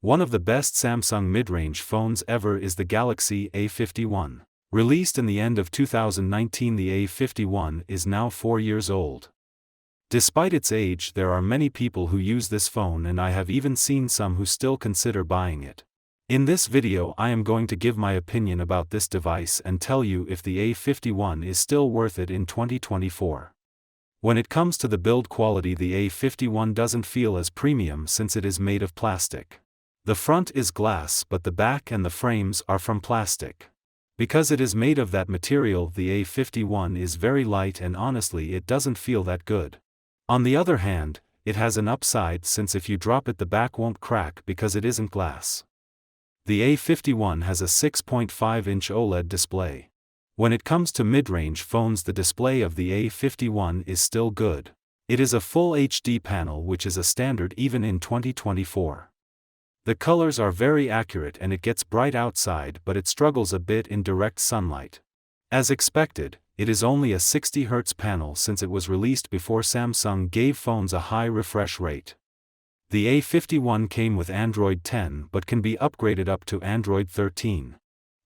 One of the best Samsung mid-range phones ever is the Galaxy A51. Released in the end of 2019, the A51 is now 4 years old. Despite its age, there are many people who use this phone, and I have even seen some who still consider buying it. In this video I am going to give my opinion about this device and tell you if the A51 is still worth it in 2024. When it comes to the build quality, the A51 doesn't feel as premium since it is made of plastic. The front is glass, but the back and the frames are from plastic. Because it is made of that material, the A51 is very light and honestly it doesn't feel that good. On the other hand, it has an upside since if you drop it the back won't crack because it isn't glass. The A51 has a 6.5-inch OLED display. When it comes to mid-range phones, the display of the A51 is still good. It is a full HD panel, which is a standard even in 2024. The colors are very accurate and it gets bright outside, but it struggles a bit in direct sunlight. As expected, it is only a 60Hz panel since it was released before Samsung gave phones a high refresh rate. The A51 came with Android 10 but can be upgraded up to Android 13.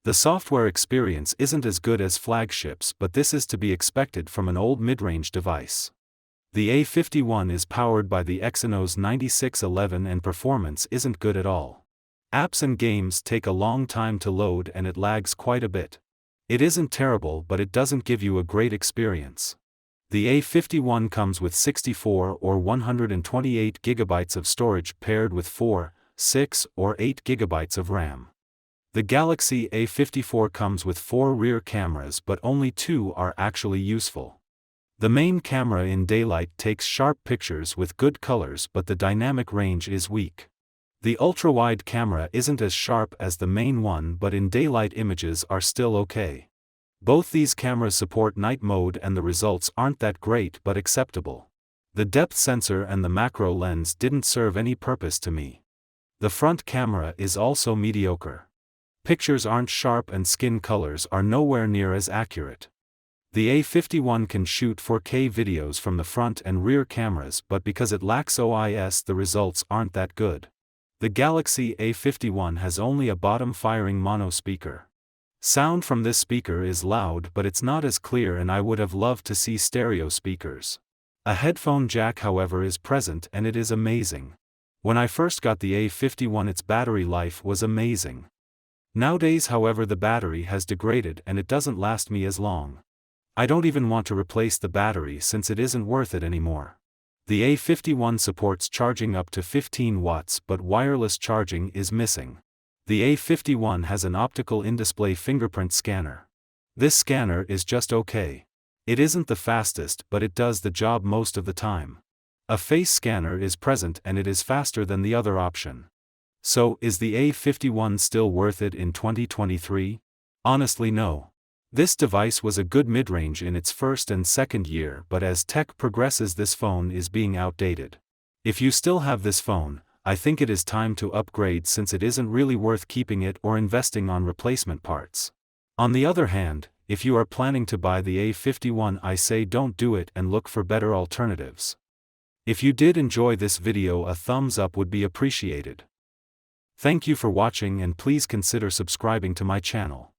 The software experience isn't as good as flagships, but this is to be expected from an old mid-range device. The A51 is powered by the Exynos 9611 and performance isn't good at all. Apps and games take a long time to load and it lags quite a bit. It isn't terrible, but it doesn't give you a great experience. The A51 comes with 64 or 128 GB of storage paired with 4, 6, or 8 GB of RAM. The Galaxy A54 comes with 4 rear cameras, but only 2 are actually useful. The main camera in daylight takes sharp pictures with good colors, but the dynamic range is weak. The ultra-wide camera isn't as sharp as the main one, but in daylight images are still okay. Both these cameras support night mode and the results aren't that great but acceptable. The depth sensor and the macro lens didn't serve any purpose to me. The front camera is also mediocre. Pictures aren't sharp and skin colors are nowhere near as accurate. The A51 can shoot 4K videos from the front and rear cameras, but because it lacks OIS the results aren't that good. The Galaxy A51 has only a bottom-firing mono speaker. Sound from this speaker is loud, but it's not as clear, and I would have loved to see stereo speakers. A headphone jack, however, is present and it is amazing. When I first got the A51, its battery life was amazing. Nowadays, however, the battery has degraded and it doesn't last me as long. I don't even want to replace the battery since it isn't worth it anymore. The A51 supports charging up to 15 watts, but wireless charging is missing. The A51 has an optical in-display fingerprint scanner. This scanner is just okay. It isn't the fastest, but it does the job most of the time. A face scanner is present and it is faster than the other option. So, is the A51 still worth it in 2023? Honestly, no. This device was a good mid-range in its first and second year, but as tech progresses this phone is being outdated. If you still have this phone, I think it is time to upgrade since it isn't really worth keeping it or investing on replacement parts. On the other hand, if you are planning to buy the A51, I say don't do it and look for better alternatives. If you did enjoy this video, a thumbs up would be appreciated. Thank you for watching and please consider subscribing to my channel.